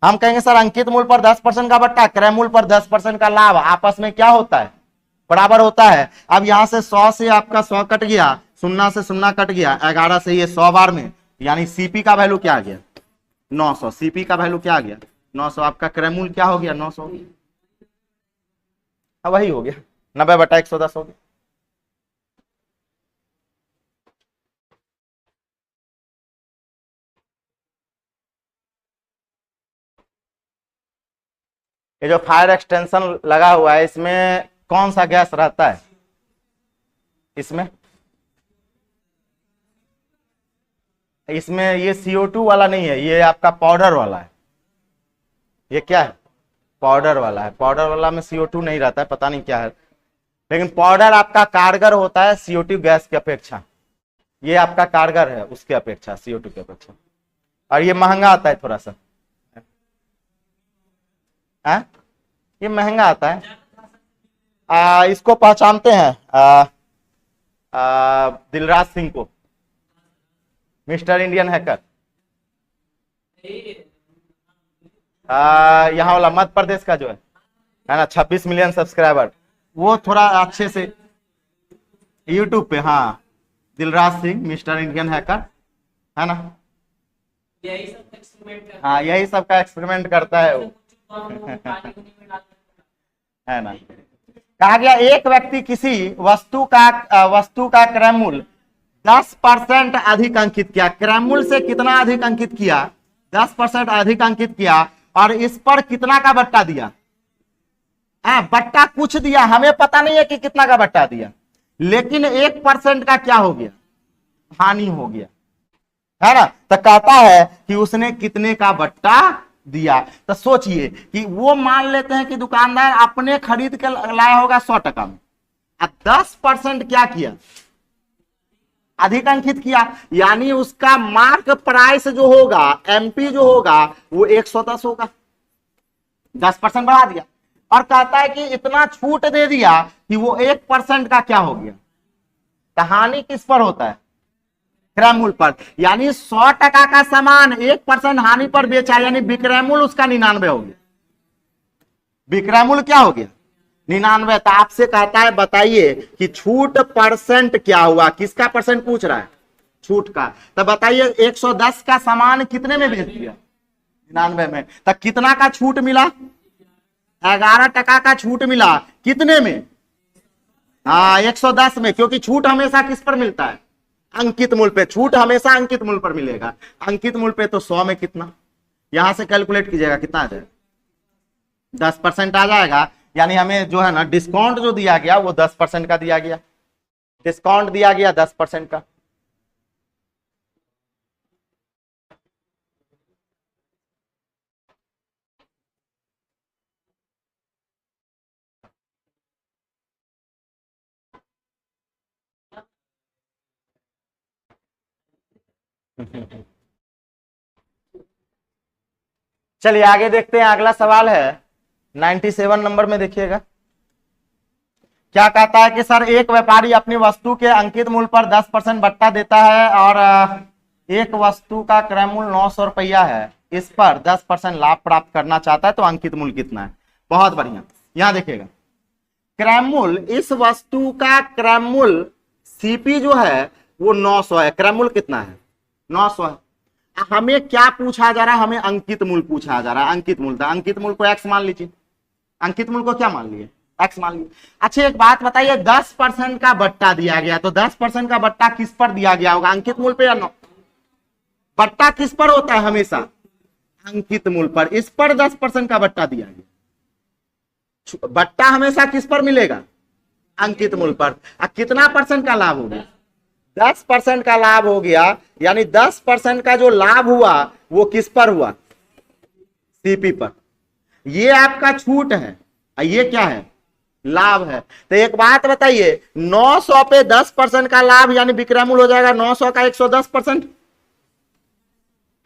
हम कहेंगे सर अंकित मूल्य पर 10% का बट्टा, क्रय मूल्य पर 10% का लाभ, आपस में क्या होता है, बराबर होता है। अब यहां से 100 से आपका 100 कट गया, 0 से 0 कट गया, 11 से ये 100 बार में, यानी सीपी का वैल्यू क्या आ गया 900, सीपी का वैल्यू क्या आ गया 900, आपका क्रय मूल्य क्या हो गया 900, अब वही हो गया 90/110 हो गया। ये जो फायर एक्सटेंशन लगा हुआ है इसमें कौन सा गैस रहता है, इसमें ये CO2 वाला नहीं है, ये आपका पाउडर वाला है। ये क्या है, पाउडर वाला है। पाउडर वाला में CO2 नहीं रहता है, पता नहीं क्या है, लेकिन पाउडर आपका कारगर होता है CO2 गैस की अपेक्षा। ये आपका कारगर है उसके अपेक्षा, CO2 की अपेक्षा, और ये महंगा आता है थोड़ा सा। ये महंगा आता है। इसको पहचानते हैं दिलराज सिंह को, मिस्टर इंडियन हैकर, यहाँ वाला मध्य प्रदेश का जो है ना, 26 मिलियन सब्सक्राइबर, वो थोड़ा अच्छे से यूट्यूब पे, हाँ Dilraj Singh mister Indian hacker, है ना। हाँ यही सब का एक्सपेरिमेंट करता है वो है ना। कहा गया एक व्यक्ति किसी वस्तु का क्रय मूल्य 10% अधिक अंकित किया, क्रय मूल्य से कितना अधिक अंकित किया, 10% अधिक अंकित किया, और इस पर कितना का बट्टा दिया, बट्टा कुछ दिया, हमें पता नहीं है कि कितना का बट्टा दिया, लेकिन 1% का क्या हो गया, हानि हो गया, है ना। तो कहता है कि उसने कितने का बट्टा दिया। तो सोचिए कि वो मान लेते हैं कि दुकानदार अपने खरीद के लाया होगा 100 टका में, अब 10% क्या किया, अधिक अंकित किया, यानी उसका मार्क प्राइस जो होगा, एमपी जो होगा वो 110 होगा, 10% बढ़ा दिया। और कहता है कि इतना छूट दे दिया कि वो 1% का क्या हो गया, तो हानि किस पर होता है, क्रय मूल्य पर। यानी 100 टका का सामान 1% हानि पर बेचा, यानी विक्रय मूल्य उसका 99 हो गया, विक्रय मूल्य क्या हो गया 99। तो आपसे कहता है बताइए कि छूट परसेंट क्या हुआ, किसका परसेंट पूछ रहा है, छूट का। तो बताइए 110 का सामान कितने में बेच दिया, 99 में। तो कितना का छूट मिला, 11% का छूट मिला, कितने में, हाँ 110 में, क्योंकि छूट हमेशा किस पर मिलता है, अंकित मूल्य पे। छूट हमेशा अंकित मूल्य पर मिलेगा, अंकित मूल्य पे। तो 100 में कितना, यहां से कैलकुलेट कीजिएगा कितना आ जाएगा, 10% आ जाएगा। यानी हमें जो है ना डिस्काउंट जो दिया गया वो 10% का दिया गया, डिस्काउंट दिया गया 10% का। चलिए आगे देखते हैं, अगला सवाल है 97 नंबर में, देखिएगा क्या कहता है कि सर एक व्यापारी अपनी वस्तु के अंकित मूल्य पर 10% बट्टा देता है और एक वस्तु का क्रय मूल्य 900 रुपया है, इस पर 10% लाभ प्राप्त करना चाहता है, तो अंकित मूल्य कितना है। बहुत बढ़िया, यहां देखिएगा क्रय मूल्य, इस वस्तु का क्रय मूल्य सीपी जो है वो 900 है, क्रय मूल्य कितना है, 900 है। हमें क्या पूछा जा रहा है, हमें अंकित मूल्य पूछा जा रहा है, अंकित मूल्य। अंकित मूल्य को एक्स मान लीजिए, अंकित मूल्य को क्या मान लिए, एक्स मान लिए। अच्छा एक बात बताइए, 10% का बट्टा दिया गया, तो 10% का बट्टा किस पर दिया गया होगा, अंकित मूल्य पे या नो, बट्टा किस पर होता है हमेशा, अंकित मूल्य पर। इस पर 10% का बट्टा दिया गया, बट्टा हमेशा किस पर मिलेगा, अंकित मूल्य पर। कितना परसेंट का लाभ हो गया, 10% का लाभ हो गया। यानी 10% का जो लाभ हुआ वो किस पर हुआ, सीपी पर। ये आपका छूट है, ये क्या है, लाभ है। तो एक बात बताइए, 900 पे 10% का लाभ यानी विक्रय मूल्य हो जाएगा 900 का 110%,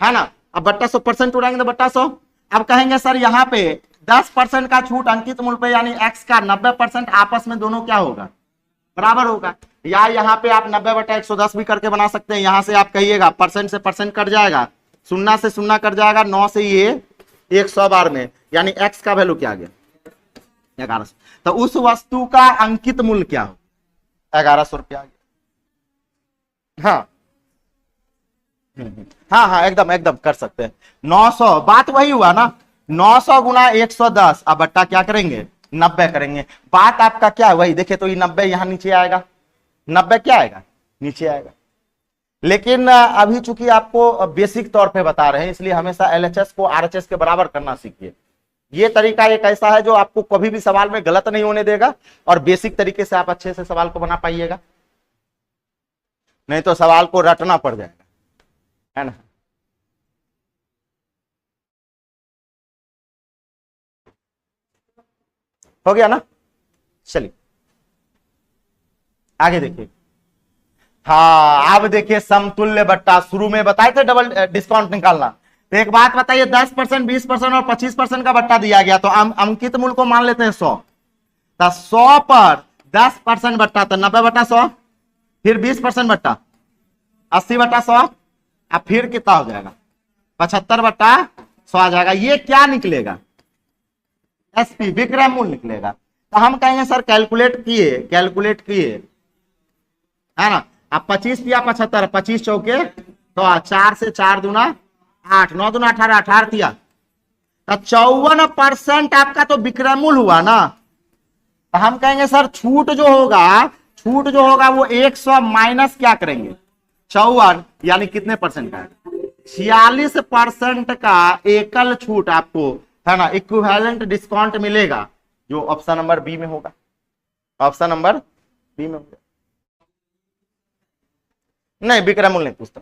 है ना। अब बट्टा 100% उड़ाएंगे तो बट्टा 100। अब कहेंगे सर यहाँ पे 10% का छूट अंकित मूल्य पे यानी एक्स का 90%, आपस में दोनों क्या होगा, बराबर होगा। या यहाँ पे आप 90/110 भी करके बना सकते हैं। यहां से आप कहिएगा परसेंट से परसेंट कट जाएगा, शून्य से शून्य कट जाएगा, 9 से ये 100 बार में, यानी एक्स का वैल्यू क्या आ गया, 1100। तो उस वस्तु का अंकित मूल्य क्या हो, 1100 रुपया आ गया। हाँ हाँ हाँ एकदम एकदम कर सकते हैं। 900, बात वही हुआ ना, 900 गुना 110, अब बट्टा क्या करेंगे, 90 करेंगे। बात आपका क्या है, वही देखिए, तो ये 90 यहां नीचे आएगा, 90 क्या आएगा, नीचे आएगा। लेकिन अभी चूंकि आपको बेसिक तौर पे बता रहे हैं, इसलिए हमेशा एलएचएस को आरएचएस के बराबर करना सीखिए। ये तरीका एक ऐसा है जो आपको कभी भी सवाल में गलत नहीं होने देगा, और बेसिक तरीके से आप अच्छे से सवाल को बना पाइएगा, नहीं तो सवाल को रटना पड़ जाएगा, है ना। हो गया ना, चलिए आगे देखिए। हाँ अब देखिए समतुल्य बट्टा, शुरू में बताए थे डबल डिस्काउंट निकालना। तो एक बात बताइए, 10%, 20% और 25% का बट्टा दिया गया, तो अंकित मूल्य को मान लेते हैं 100। तो 100 पर 10% बट्टा, तो 90/100, फिर 20% बट्टा 80/100, अब फिर कितना हो जाएगा, 75/100 आ जाएगा। ये क्या निकलेगा, एसपी, विक्रय मूल्य निकलेगा। तो हम कहेंगे सर कैलकुलेट किए, कैलकुलेट किए, है ना। अब 25 या 75, 25 चौके तो 4 से 4 दूना 8, 9 दूना 18, 18 दिया, तो 54% आपका तो विक्रय मूल्य हुआ ना। तो हम कहेंगे सर छूट जो होगा, छूट जो होगा वो 100 माइनस क्या करेंगे, 54, यानी कितने परसेंट का, 46% का एकल छूट आपको, है ना, इक्विवेलेंट डिस्काउंट मिलेगा, जो ऑप्शन नंबर बी में होगा, ऑप्शन नंबर बी में होगा। नहीं विक्रय मूल्य नहीं पूछता,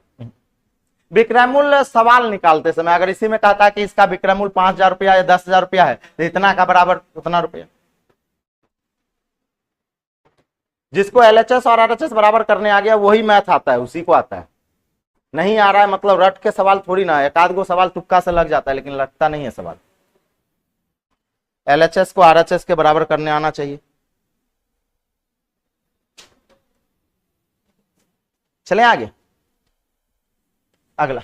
विक्रय मूल्य सवाल निकालते समय अगर इसी में कहता है कि इसका विक्रय मूल्य 5,000 रुपया या 10,000 रुपया है, तो इतना का बराबर उतना रुपया। जिसको एलएचएस और आरएचएस बराबर करने आ गया वही मैथ आता है, उसी को आता है। नहीं आ रहा है मतलब रट के सवाल थोड़ी ना है, एक आध गो सवाल तुक्का से लग जाता है, लेकिन लगता नहीं है सवाल। एलएचएस को आरएचएस के बराबर करने आना चाहिए। चले आगे, अगला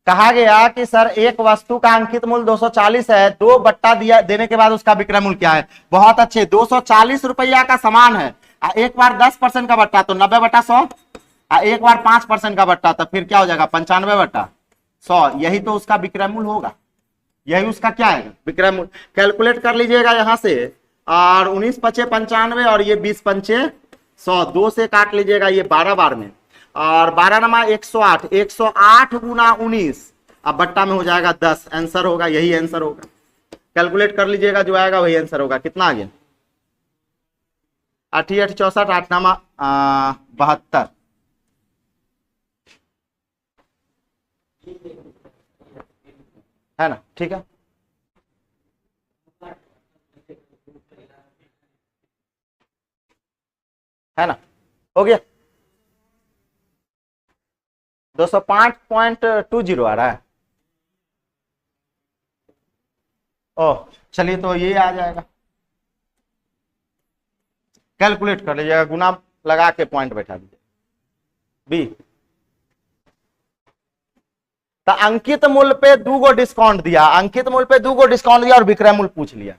कहा गया कि सर एक वस्तु का अंकित मूल्य 240 है, 2 बट्टा दिया देने के बाद उसका विक्रय मूल्य क्या है? बहुत अच्छे, 240 रुपया का सामान है, एक बार 10% का बट्टा तो 90/100, एक बार 5% का बट्टा तो फिर क्या हो जाएगा? 95/100। यही तो उसका विक्रय मूल्य होगा, यही उसका क्या है? विक्रय मूल्य। कैलकुलेट कर लीजिएगा यहां से, और 19 पचे 95 और ये 20 पंचे 100, 2 से काट लीजिएगा ये 12 बार में, और 12 नमा 108, 108 गुना 19, अब बट्टा में हो जाएगा 10, आंसर होगा, यही आंसर होगा। कैलकुलेट कर लीजिएगा, जो आएगा वही आंसर होगा। कितना आ गया? 8 8 64, 8 नमा 72। है ना? ठीक है, है ना? हो गया। 205.20 आ रहा है। ओह चलिए, तो ये आ जाएगा। कैलकुलेट कर लीजिएगा, गुना लगा के पॉइंट बैठा दीजिए। बी तो अंकित मूल्य पे 2 गो डिस्काउंट दिया, अंकित मूल्य पे 2 गो डिस्काउंट दिया और विक्रय मूल्य पूछ लिया,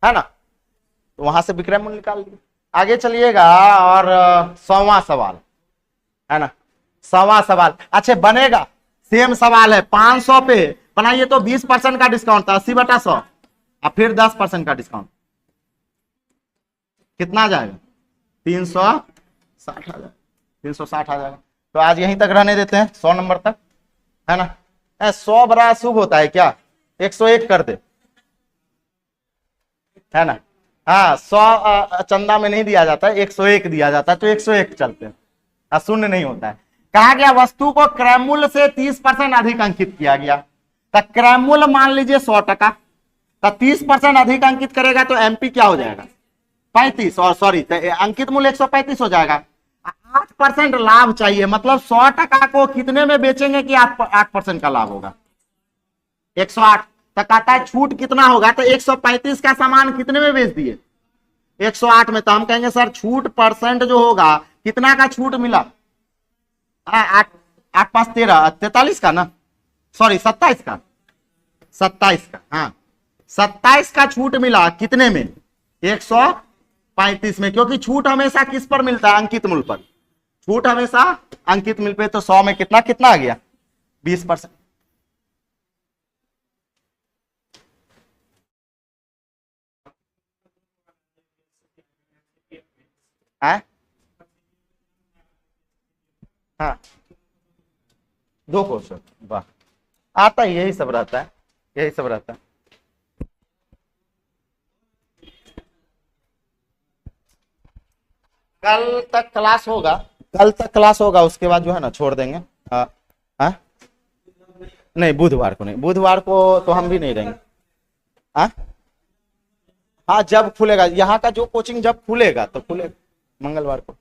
है ना? तो वहां से विक्रय मूल्य निकाल लिया। आगे चलिएगा, और 100वां सवाल, है ना? 100वां सवाल। अच्छा बनेगा, सेम सवाल है, 500 पे बनाइए तो 20% का डिस्काउंट था, 80/100, और फिर 10% का डिस्काउंट, कितना आ जाएगा? 360 आ जाएगा, 360 आ जाएगा। तो आज यहीं तक रहने देते हैं, 100 नंबर तक, है ना? 100 बड़ा शुभ होता है क्या? 101 कर दे, है ना? हाँ, 100 चंदा में नहीं दिया जाता है, 101 दिया जाता है, तो 101 चलते हैं, शून्य नहीं होता है। कहा गया वस्तु को क्रय मूल्य से 30% अधिक अंकित किया गया, तो क्रय मूल्य मान लीजिए 100 टका, तो 30% अधिक अंकित करेगा तो एमपी क्या हो जाएगा? 35, और सॉरी अंकित मूल्य 135 हो जाएगा। 8% लाभ चाहिए, मतलब 100 टका को कितने में बेचेंगे कि 8% का लाभ होगा? 108। तो कहता है छूट कितना होगा? तो 135 का सामान कितने में बेच दिए? 108 में। तो हम कहेंगे सर छूट परसेंट जो होगा, कितना का छूट मिला? 8 8 5 13, 43 का ना, सॉरी 27 का, 27 का, हाँ 27 का छूट मिला कितने में? 135 में, क्योंकि छूट हमेशा किस पर मिलता है? अंकित मूल्य पर। छूट हमेशा अंकित मूल्य पे, तो 100 में कितना कितना आ गया? 20%। है? हाँ 2 क्वेश्चन, वाह, आता है, यही सब रहता है, यही सब रहता है। कल तक क्लास होगा, कल तक क्लास होगा, उसके बाद जो है ना छोड़ देंगे। हाँ नहीं, बुधवार को नहीं, बुधवार को तो हम भी नहीं रहेंगे। हाँ हाँ, जब खुलेगा यहाँ का जो कोचिंग, जब खुलेगा तो खुलेगा, मंगलवार को।